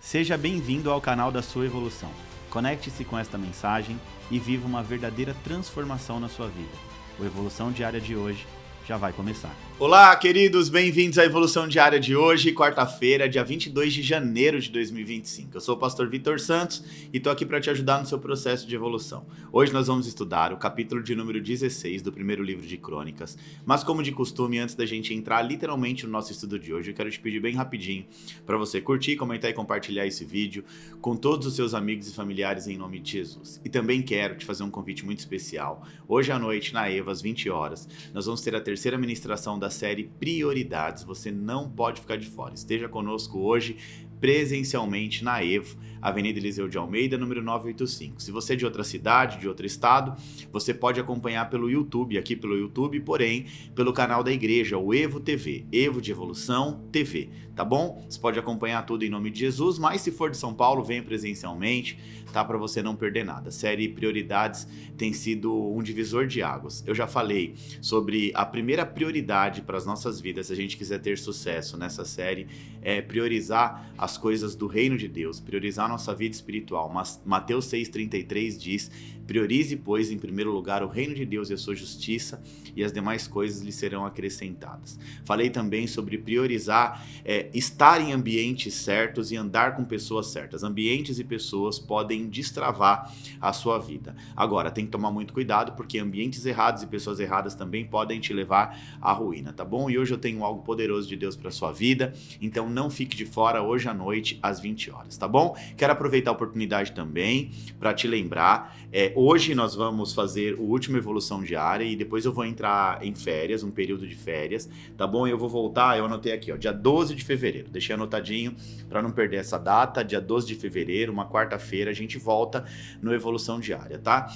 Seja bem-vindo ao canal da sua evolução. Conecte-se com esta mensagem e viva uma verdadeira transformação na sua vida. O Evolução Diária de hoje já vai começar. Olá, queridos, bem-vindos à Evolução Diária de hoje, quarta-feira, dia 22 de janeiro de 2025. Eu sou o pastor Vitor Santos e estou aqui para te ajudar no seu processo de evolução. Hoje nós vamos estudar o capítulo de número 16 do primeiro livro de Crônicas, mas como de costume, antes da gente entrar literalmente no nosso estudo de hoje, eu quero te pedir bem rapidinho para você curtir, comentar e compartilhar esse vídeo com todos os seus amigos e familiares em nome de Jesus. E também quero te fazer um convite muito especial. Hoje à noite, na EVA, às 20 horas, nós vamos ter a terceira ministração da série Prioridades. Você não pode ficar de fora. Esteja conosco hoje presencialmente na EVO, Avenida Eliseu de Almeida, número 985. Se você é de outra cidade, de outro estado, você pode acompanhar pelo YouTube, aqui pelo YouTube, porém, pelo canal da igreja, o Evo TV, Evo de Evolução TV, tá bom? Você pode acompanhar tudo em nome de Jesus, mas se for de São Paulo, venha presencialmente, tá? Para você não perder nada. A série Prioridades tem sido um divisor de águas. Eu já falei sobre a primeira prioridade para as nossas vidas, se a gente quiser ter sucesso nessa série, é priorizar as coisas do reino de Deus, priorizar a nossa vida espiritual. Mas Mateus 6,33 diz: priorize, pois, em primeiro lugar o reino de Deus e a sua justiça, e as demais coisas lhe serão acrescentadas. Falei também sobre priorizar, estar em ambientes certos e andar com pessoas certas. Ambientes e pessoas podem destravar a sua vida. Agora, tem que tomar muito cuidado, porque ambientes errados e pessoas erradas também podem te levar à ruína, tá bom? E hoje eu tenho algo poderoso de Deus para sua vida, então não fique de fora hoje à noite, às 20 horas, tá bom? Quero aproveitar a oportunidade também para te lembrar, hoje nós vamos fazer o último Evolução Diária e depois eu vou entrar em férias, um período de férias, tá bom? Eu vou voltar, eu anotei aqui, ó, dia 12 de fevereiro, deixei anotadinho para não perder essa data, dia 12 de fevereiro, uma quarta-feira, a gente volta no Evolução Diária, tá?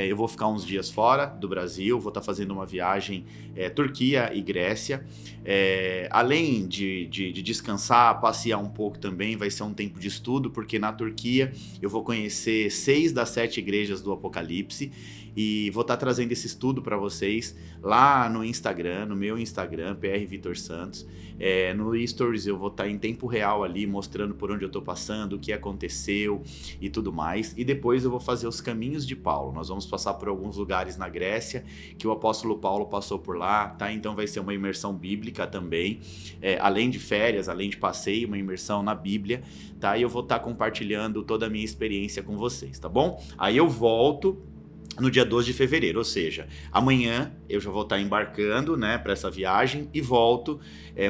Eu vou ficar uns dias fora do Brasil, vou estar fazendo uma viagem Turquia e Grécia, além de descansar, passear um pouco também, vai ser um tempo de estudo, porque na Turquia eu vou conhecer 6 das 7 igrejas do Apocalipse e vou estar trazendo esse estudo para vocês lá no Instagram, no meu Instagram, PR Vitor Santos. No Stories eu vou estar em tempo real ali, mostrando por onde eu estou passando, o que aconteceu e tudo mais. E depois eu vou fazer os caminhos de Paulo. Nós vamos passar por alguns lugares na Grécia que o apóstolo Paulo passou por lá, tá? Então vai ser uma imersão bíblica também, além de férias, além de passeio, uma imersão na Bíblia, tá? E eu vou estar compartilhando toda a minha experiência com vocês, tá bom? Aí eu volto no dia 12 de fevereiro, ou seja, amanhã eu já vou estar embarcando, né, para essa viagem e volto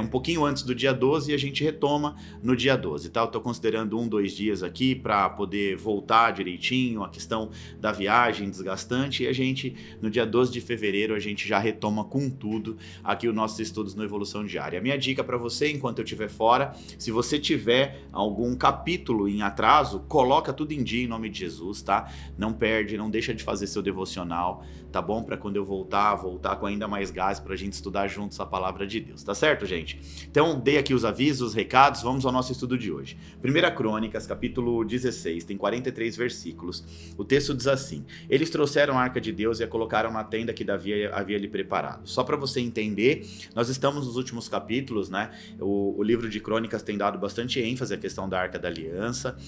um pouquinho antes do dia 12 e a gente retoma no dia 12, tá? Eu tô considerando 2 dias aqui para poder voltar direitinho, a questão da viagem desgastante, e a gente, no dia 12 de fevereiro, a gente já retoma com tudo aqui os nossos estudos no Evolução Diária. A minha dica para você, enquanto eu estiver fora, se você tiver algum capítulo em atraso, coloca tudo em dia em nome de Jesus, tá? Não perde, não deixa de fazer seu devocional, tá bom? Para quando eu voltar com ainda mais gás pra gente estudar juntos a palavra de Deus, tá certo, gente? Então, dei aqui os avisos, os recados, vamos ao nosso estudo de hoje. 1 Crônicas, capítulo 16, tem 43 versículos. O texto diz assim: eles trouxeram a arca de Deus e a colocaram na tenda que Davi havia lhe preparado. Só para você entender, nós estamos nos últimos capítulos, né? O livro de Crônicas tem dado bastante ênfase à questão da Arca da Aliança,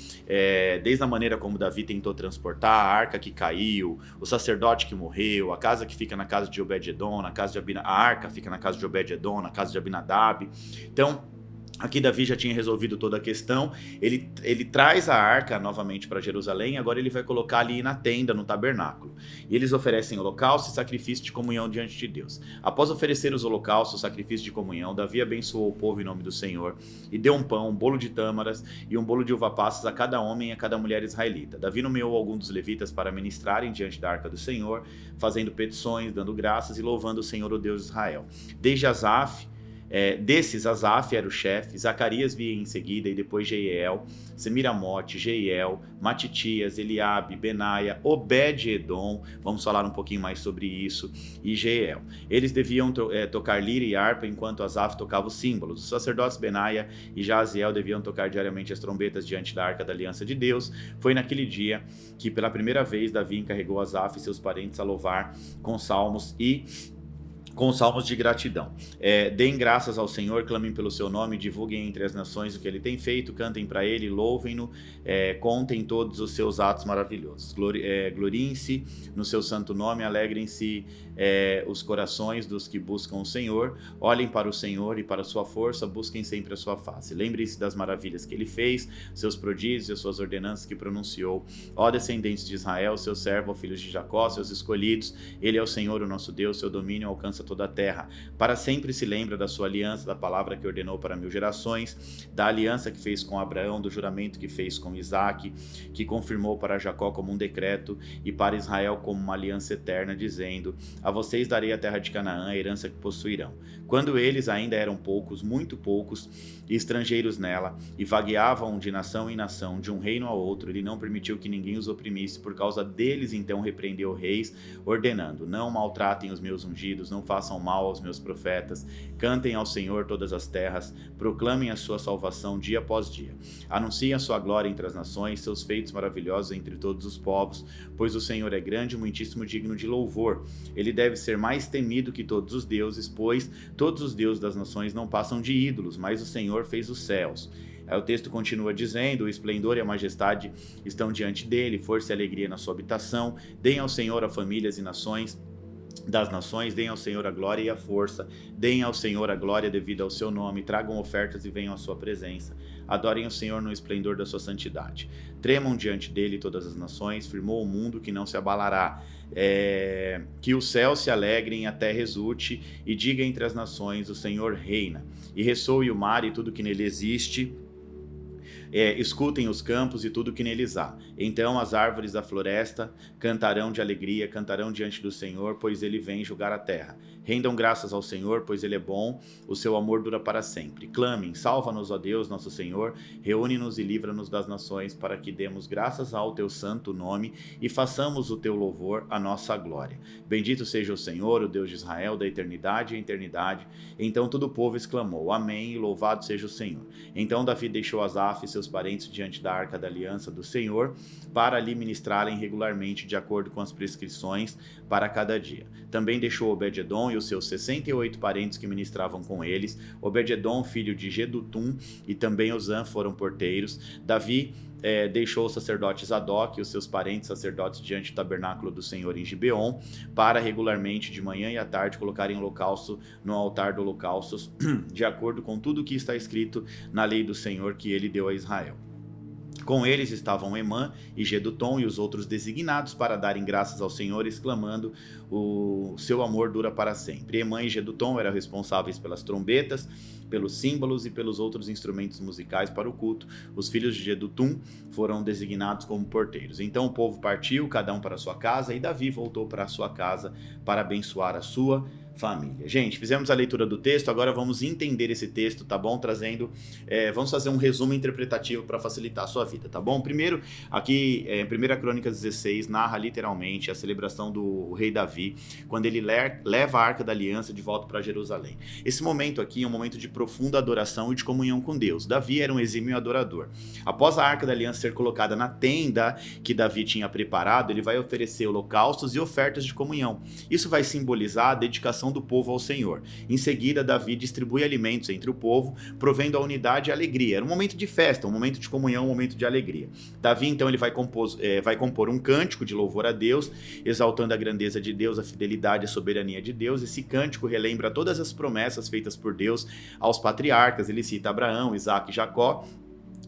desde a maneira como Davi tentou transportar a arca que caiu, o sacerdote que morreu, a casa que fica na casa de Obed-edom, a arca fica na casa de Obed-edom, na casa de Abinadab. Então, aqui Davi já tinha resolvido toda a questão, ele traz a arca novamente para Jerusalém, agora ele vai colocar ali na tenda, no tabernáculo. E eles oferecem holocausto e sacrifício de comunhão diante de Deus. Após oferecer os holocaustos, sacrifício de comunhão, Davi abençoou o povo em nome do Senhor e deu um pão, um bolo de tâmaras e um bolo de uva passas a cada homem e a cada mulher israelita. Davi nomeou alguns dos levitas para ministrarem diante da arca do Senhor, fazendo petições, dando graças e louvando o Senhor, o Deus de Israel. Desde Asaf, desses, Asaf era o chefe, Zacarias vinha em seguida, e depois Jeiel, Semiramote, Jeiel, Matitias, Eliabe, Benaia, Obed-edom, vamos falar um pouquinho mais sobre isso, e Jeiel. Eles deviam tocar lira e harpa enquanto Asaf tocava os símbolos. Os sacerdotes Benaia e Jaziel deviam tocar diariamente as trombetas diante da arca da aliança de Deus. Foi naquele dia que pela primeira vez Davi encarregou Asaf e seus parentes a louvar com salmos e com salmos de gratidão. Deem graças ao Senhor, clamem pelo seu nome, divulguem entre as nações o que ele tem feito, cantem para ele, louvem-no, contem todos os seus atos maravilhosos. Gloriem-se no seu santo nome, alegrem-se os corações dos que buscam o Senhor, olhem para o Senhor e para a sua força, busquem sempre a sua face. Lembrem-se das maravilhas que ele fez, seus prodígios e as suas ordenanças que pronunciou. Ó descendentes de Israel, seu servo, ó filhos de Jacó, seus escolhidos, ele é o Senhor, o nosso Deus, seu domínio alcança toda a terra. Para sempre se lembra da sua aliança, da palavra que ordenou para 1000 gerações, da aliança que fez com Abraão, do juramento que fez com Isaque, que confirmou para Jacó como um decreto e para Israel como uma aliança eterna, dizendo: a vocês darei a terra de Canaã, a herança que possuirão. Quando eles ainda eram poucos, muito poucos, e estrangeiros nela, e vagueavam de nação em nação, de um reino a outro, ele não permitiu que ninguém os oprimisse. Por causa deles, então, repreendeu reis, ordenando: não maltratem os meus ungidos, não façam mal aos meus profetas, cantem ao Senhor todas as terras, proclamem a sua salvação dia após dia. Anunciem a sua glória entre as nações, seus feitos maravilhosos entre todos os povos, pois o Senhor é grande e muitíssimo digno de louvor. Ele deve ser mais temido que todos os deuses, pois todos os deuses das nações não passam de ídolos, mas o Senhor fez os céus. Aí o texto continua dizendo: o esplendor e a majestade estão diante dele, força e alegria na sua habitação. Deem ao Senhor a famílias e nações das nações, deem ao Senhor a glória e a força, deem ao Senhor a glória devida ao seu nome, tragam ofertas e venham à sua presença, adorem o Senhor no esplendor da sua santidade, tremam diante dele todas as nações, firmou o mundo que não se abalará, que os céus se alegrem, a terra exulte, e diga entre as nações: o Senhor reina, e ressoe o mar e tudo que nele existe. Escutem os campos e tudo que neles há. Então as árvores da floresta cantarão de alegria, cantarão diante do Senhor, pois ele vem julgar a terra. Rendam graças ao Senhor, pois ele é bom, o seu amor dura para sempre. Clamem: salva-nos, ó Deus, nosso Senhor, reúne-nos e livra-nos das nações, para que demos graças ao teu santo nome e façamos o teu louvor a nossa glória. Bendito seja o Senhor, o Deus de Israel, da eternidade em eternidade. Então todo o povo exclamou: amém, e louvado seja o Senhor. Então Davi deixou Asaf e seus parentes diante da arca da aliança do Senhor, para ali ministrarem regularmente de acordo com as prescrições para cada dia. Também deixou Obed-edom e os seus 68 parentes que ministravam com eles. Obed-edom, filho de Gedutum, e também Uzã foram porteiros. Davi deixou o sacerdote Zadok e os seus parentes sacerdotes diante do tabernáculo do Senhor em Gibeon, para regularmente de manhã e à tarde colocarem holocausto no altar de holocaustos, de acordo com tudo o que está escrito na lei do Senhor que ele deu a Israel. Com eles estavam Emã e Gedutum e os outros designados para darem graças ao Senhor, exclamando: o seu amor dura para sempre. Emã e Gedutum eram responsáveis pelas trombetas, pelos símbolos e pelos outros instrumentos musicais para o culto. Os filhos de Gedutum foram designados como porteiros. Então o povo partiu, cada um para a sua casa, e Davi voltou para a sua casa para abençoar a sua família. Gente, fizemos a leitura do texto, agora vamos entender esse texto, tá bom? Vamos fazer um resumo interpretativo para facilitar a sua vida, tá bom? Primeiro, aqui, 1 Crônicas 16 narra literalmente a celebração do rei Davi, quando ele leva a Arca da Aliança de volta para Jerusalém. Esse momento aqui é um momento de profunda adoração e de comunhão com Deus. Davi era um exímio adorador. Após a Arca da Aliança ser colocada na tenda que Davi tinha preparado, ele vai oferecer holocaustos e ofertas de comunhão. Isso vai simbolizar a dedicação do povo ao Senhor. Em seguida, Davi distribui alimentos entre o povo, provendo a unidade e a alegria. Era um momento de festa, um momento de comunhão, um momento de alegria. Davi, então, ele vai compor um cântico de louvor a Deus, exaltando a grandeza de Deus, a fidelidade e a soberania de Deus. Esse cântico relembra todas as promessas feitas por Deus aos patriarcas. Ele cita Abraão, Isaque e Jacó,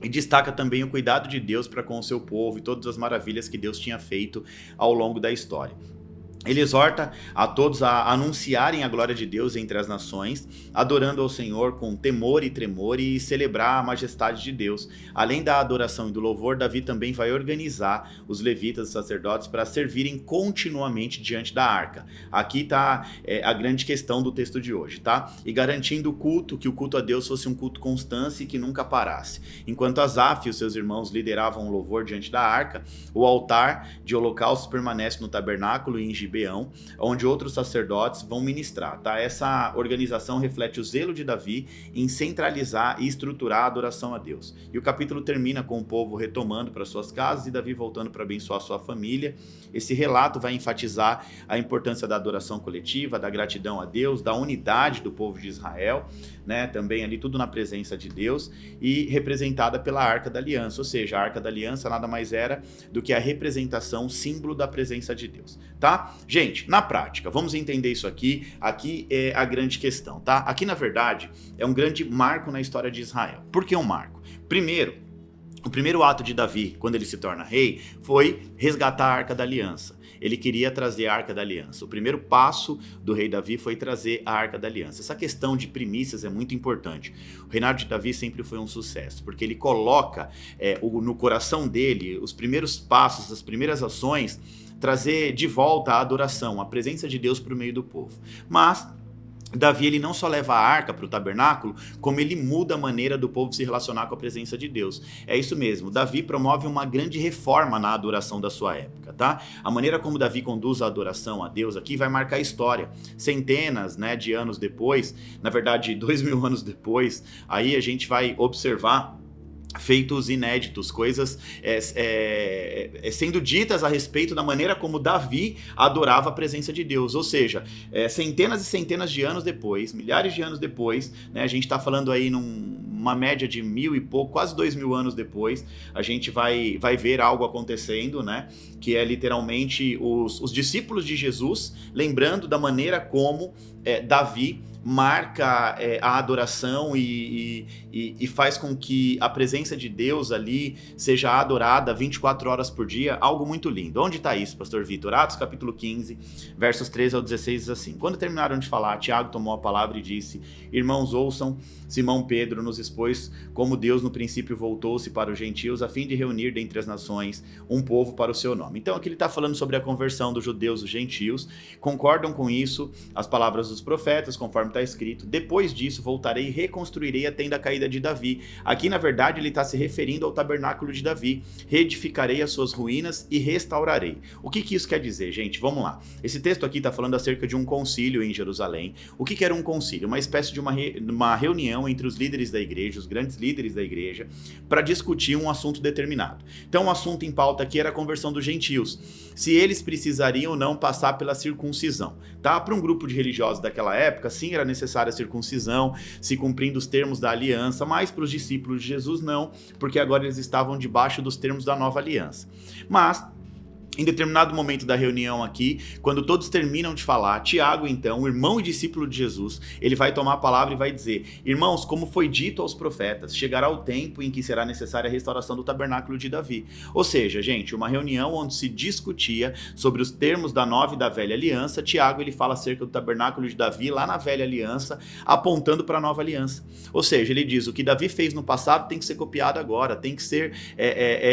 e destaca também o cuidado de Deus para com o seu povo e todas as maravilhas que Deus tinha feito ao longo da história. Ele exorta a todos a anunciarem a glória de Deus entre as nações, adorando ao Senhor com temor e tremor e celebrar a majestade de Deus. Além da adoração e do louvor, Davi também vai organizar os levitas e sacerdotes para servirem continuamente diante da arca. Aqui está a grande questão do texto de hoje, tá? E garantindo que o culto a Deus fosse um culto constante e que nunca parasse. Enquanto Asaf e os seus irmãos lideravam o louvor diante da arca, o altar de holocaustos permanece no tabernáculo e em Gibeon, Gibeão, onde outros sacerdotes vão ministrar, tá? Essa organização reflete o zelo de Davi em centralizar e estruturar a adoração a Deus. E o capítulo termina com o povo retomando para suas casas e Davi voltando para abençoar sua família. Esse relato vai enfatizar a importância da adoração coletiva, da gratidão a Deus, da unidade do povo de Israel, né? Também ali tudo na presença de Deus e representada pela Arca da Aliança, ou seja, a Arca da Aliança nada mais era do que a representação, símbolo da presença de Deus, tá? Gente, na prática, vamos entender isso aqui é a grande questão, tá? Aqui, na verdade, é um grande marco na história de Israel. Por que um marco? Primeiro, o primeiro ato de Davi, quando ele se torna rei, foi resgatar a Arca da Aliança. Ele queria trazer a Arca da Aliança. O primeiro passo do rei Davi foi trazer a Arca da Aliança. Essa questão de primícias é muito importante. O reinado de Davi sempre foi um sucesso, porque ele coloca no coração dele os primeiros passos, as primeiras ações, trazer de volta a adoração, a presença de Deus para o meio do povo. Mas Davi, ele não só leva a arca para o tabernáculo, como ele muda a maneira do povo se relacionar com a presença de Deus. É isso mesmo, Davi promove uma grande reforma na adoração da sua época, tá? A maneira como Davi conduz a adoração a Deus aqui vai marcar a história. Centenas, né, de anos depois, na verdade 2000 anos depois, aí a gente vai observar feitos inéditos, coisas sendo ditas a respeito da maneira como Davi adorava a presença de Deus, ou seja, centenas e centenas de anos depois, milhares de anos depois, né, a gente está falando aí numa média de 1000 e pouco, quase 2000 anos depois, a gente vai ver algo acontecendo, né, que é literalmente os discípulos de Jesus lembrando da maneira como Davi marca a adoração e faz com que a presença de Deus ali seja adorada 24 horas por dia, algo muito lindo. Onde está isso, pastor Vitor? Atos capítulo 15, versos 13 ao 16 diz assim: Quando terminaram de falar, Tiago tomou a palavra e disse: Irmãos, ouçam, Simão Pedro nos expôs como Deus no princípio voltou-se para os gentios a fim de reunir dentre as nações um povo para o seu nome. Então aqui ele está falando sobre a conversão dos judeus, os gentios, concordam com isso as palavras dos profetas, conforme está escrito: depois disso voltarei e reconstruirei a tenda caída de Davi. Aqui na verdade ele está se referindo ao tabernáculo de Davi. Reedificarei as suas ruínas e restaurarei. O que isso quer dizer, gente? Vamos lá. Esse texto aqui está falando acerca de um concílio em Jerusalém. O que era um concílio? Uma espécie de uma reunião entre os líderes da igreja, os grandes líderes da igreja, para discutir um assunto determinado. Então o assunto em pauta aqui era a conversão dos gentios, se eles precisariam ou não passar pela circuncisão, tá? Para um grupo de religiosos daquela época, sim, era necessária a circuncisão, se cumprindo os termos da aliança, mas para os discípulos de Jesus não, porque agora eles estavam debaixo dos termos da nova aliança. Mas em determinado momento da reunião aqui, quando todos terminam de falar, Tiago, então, o irmão e discípulo de Jesus, ele vai tomar a palavra e vai dizer: Irmãos, como foi dito aos profetas, chegará o tempo em que será necessária a restauração do tabernáculo de Davi. Ou seja, gente, uma reunião onde se discutia sobre os termos da nova e da velha aliança. Tiago, ele fala acerca do tabernáculo de Davi lá na velha aliança, apontando para a nova aliança. Ou seja, ele diz: o que Davi fez no passado tem que ser copiado agora, tem que ser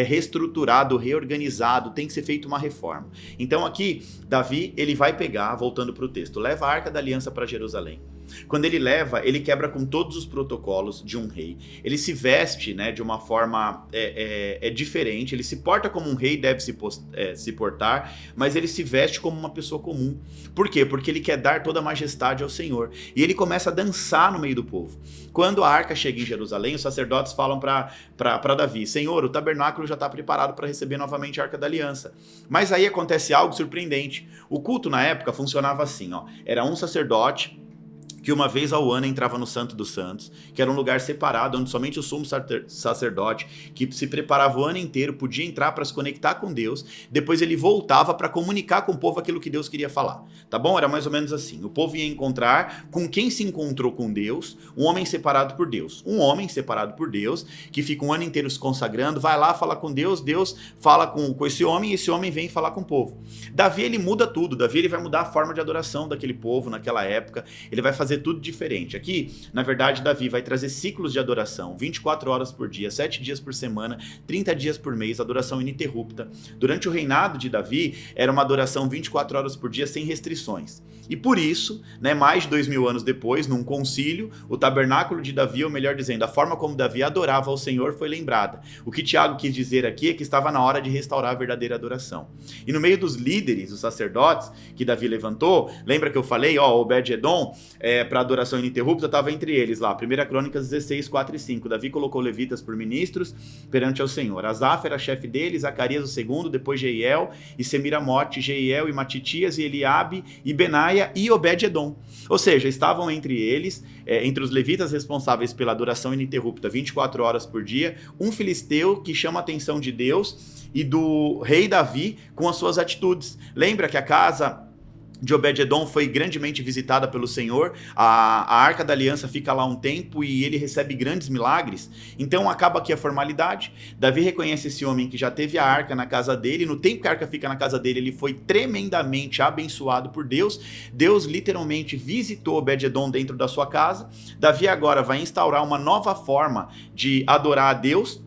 reestruturado, reorganizado, tem que ser feito uma reforma. Então aqui, Davi, ele vai pegar, voltando para o texto, leva a Arca da Aliança para Jerusalém. Quando ele leva, ele quebra com todos os protocolos de um rei. Ele se veste, né, de uma forma diferente. Ele se porta como um rei deve se portar, mas ele se veste como uma pessoa comum. Por quê? Porque ele quer dar toda a majestade ao Senhor. E ele começa a dançar no meio do povo. Quando a arca chega em Jerusalém, os sacerdotes falam para Davi: Senhor, o tabernáculo já está preparado para receber novamente a Arca da Aliança. Mas aí acontece algo surpreendente. O culto na época funcionava assim, ó. Era um sacerdote que uma vez ao ano entrava no Santo dos Santos, que era um lugar separado, onde somente o sumo sacerdote, que se preparava o ano inteiro, podia entrar para se conectar com Deus. Depois ele voltava para comunicar com o povo aquilo que Deus queria falar, tá bom? Era mais ou menos assim: o povo ia encontrar com quem se encontrou com Deus, um homem separado por Deus. Um homem separado por Deus, que fica um ano inteiro se consagrando, vai lá, fala com Deus, Deus fala com esse homem, e esse homem vem falar com o povo. Davi, ele muda tudo. Davi, ele vai mudar a forma de adoração daquele povo naquela época. Ele vai fazer fazer tudo diferente. Aqui, na verdade, Davi vai trazer ciclos de adoração, 24 horas por dia, 7 dias por semana, 30 dias por mês, adoração ininterrupta. Durante o reinado de Davi, era uma adoração 24 horas por dia sem restrições. E por isso, né, mais de 2000 anos depois, num concílio, o tabernáculo de Davi, ou melhor dizendo, a forma como Davi adorava ao Senhor foi lembrada. O que Tiago quis dizer aqui é que estava na hora de restaurar a verdadeira adoração. E no meio dos líderes, os sacerdotes, que Davi levantou, lembra que eu falei, Obed-Edom, para adoração ininterrupta, estava entre eles lá, 1 Crônicas 16, 4 e 5. Davi colocou levitas por ministros perante ao Senhor. Asaf era chefe deles, Zacarias o segundo, depois Jeiel e Semiramote, Jeiel e Matitias e Eliabe e Benaia e Obed-Edom. Ou seja, estavam entre eles, entre os levitas responsáveis pela adoração ininterrupta 24 horas por dia, um filisteu que chama a atenção de Deus e do rei Davi com as suas atitudes. Lembra que a casa de Obed-Edom foi grandemente visitada pelo Senhor, a Arca da Aliança fica lá um tempo e ele recebe grandes milagres, então acaba aqui a formalidade. Davi reconhece esse homem que já teve a arca na casa dele, no tempo que a arca fica na casa dele, ele foi tremendamente abençoado por Deus, Deus literalmente visitou Obed-Edom dentro da sua casa. Davi agora vai instaurar uma nova forma de adorar a Deus,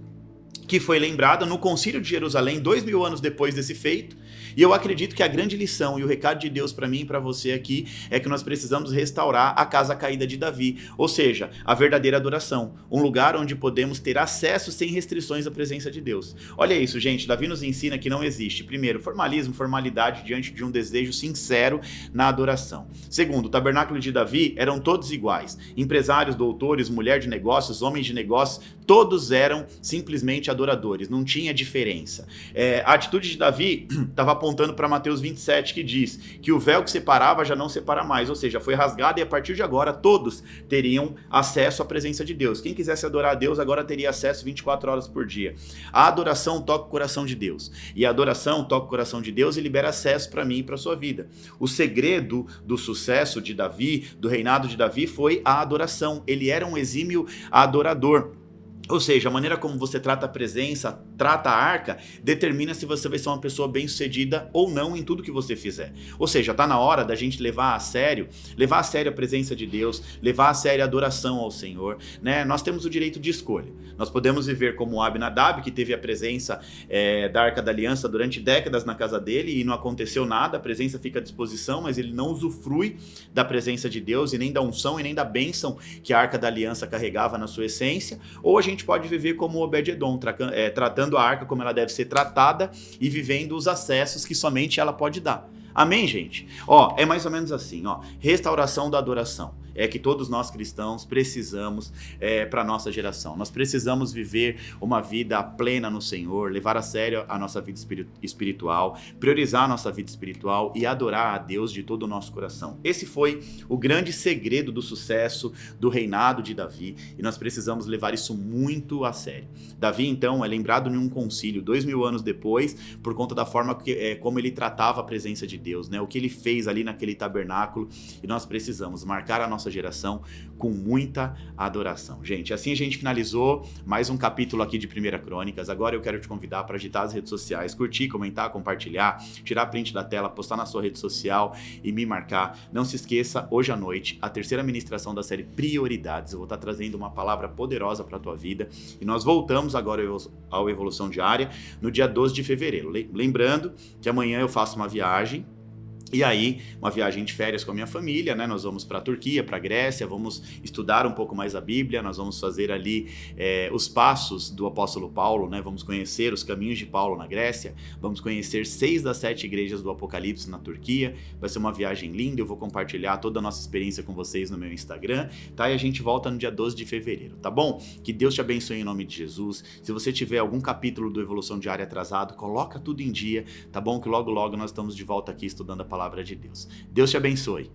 que foi lembrada no Concílio de Jerusalém, 2000 anos depois desse feito. E eu acredito que a grande lição e o recado de Deus para mim e para você aqui é que nós precisamos restaurar a casa caída de Davi, ou seja, a verdadeira adoração, um lugar onde podemos ter acesso sem restrições à presença de Deus. Olha isso, gente, Davi nos ensina que não existe, primeiro, formalismo, formalidade diante de um desejo sincero na adoração. Segundo, o tabernáculo de Davi eram todos iguais, empresários, doutores, mulher de negócios, homens de negócios, todos eram simplesmente adoradores, não tinha diferença. A atitude de Davi estava apontando para Mateus 27, que diz que o véu que separava já não separa mais, ou seja, foi rasgado e a partir de agora todos teriam acesso à presença de Deus. Quem quisesse adorar a Deus agora teria acesso 24 horas por dia. A adoração toca o coração de Deus, e a adoração toca o coração de Deus e libera acesso para mim e para sua vida. O segredo do sucesso de Davi, do reinado de Davi, foi a adoração. Ele era um exímio adorador. Ou seja, a maneira como você trata a presença, trata a arca, determina se você vai ser uma pessoa bem-sucedida ou não em tudo que você fizer. Ou seja, está na hora da gente levar a sério a presença de Deus, levar a sério a adoração ao Senhor, né? Nós temos o direito de escolha. Nós podemos viver como Abinadab, que teve a presença da Arca da Aliança durante décadas na casa dele e não aconteceu nada, a presença fica à disposição, mas ele não usufrui da presença de Deus e nem da unção e nem da bênção que a Arca da Aliança carregava na sua essência. Ou a gente pode viver como Obed-Edom, tratando a arca como ela deve ser tratada e vivendo os acessos que somente ela pode dar. Amém, gente? É mais ou menos assim, restauração da adoração. É que todos nós cristãos precisamos para a nossa geração. Nós precisamos viver uma vida plena no Senhor, levar a sério a nossa vida espiritual, priorizar a nossa vida espiritual e adorar a Deus de todo o nosso coração. Esse foi o grande segredo do sucesso do reinado de Davi e nós precisamos levar isso muito a sério. Davi, então, é lembrado em um concílio 2000 anos depois por conta da forma como ele tratava a presença de Deus, né? O que ele fez ali naquele tabernáculo, e nós precisamos marcar a nossa geração com muita adoração. Gente, assim a gente finalizou mais um capítulo aqui de 1 Crônicas. Agora eu quero te convidar para agitar as redes sociais, curtir, comentar, compartilhar, tirar print da tela, postar na sua rede social e me marcar. Não se esqueça, hoje à noite, a terceira ministração da série Prioridades. Eu vou estar trazendo uma palavra poderosa para a tua vida e nós voltamos agora ao Evolução Diária no dia 12 de fevereiro. Lembrando que amanhã eu faço uma viagem. E aí, uma viagem de férias com a minha família, né? Nós vamos para a Turquia, para a Grécia, vamos estudar um pouco mais a Bíblia, nós vamos fazer ali os passos do apóstolo Paulo, né? Vamos conhecer os caminhos de Paulo na Grécia, vamos conhecer 6 das 7 igrejas do Apocalipse na Turquia, vai ser uma viagem linda, eu vou compartilhar toda a nossa experiência com vocês no meu Instagram, tá? E a gente volta no dia 12 de fevereiro, tá bom? Que Deus te abençoe em nome de Jesus. Se você tiver algum capítulo do Evolução Diária atrasado, coloca tudo em dia, tá bom? Que logo logo nós estamos de volta aqui estudando a palavra de Deus. Deus te abençoe.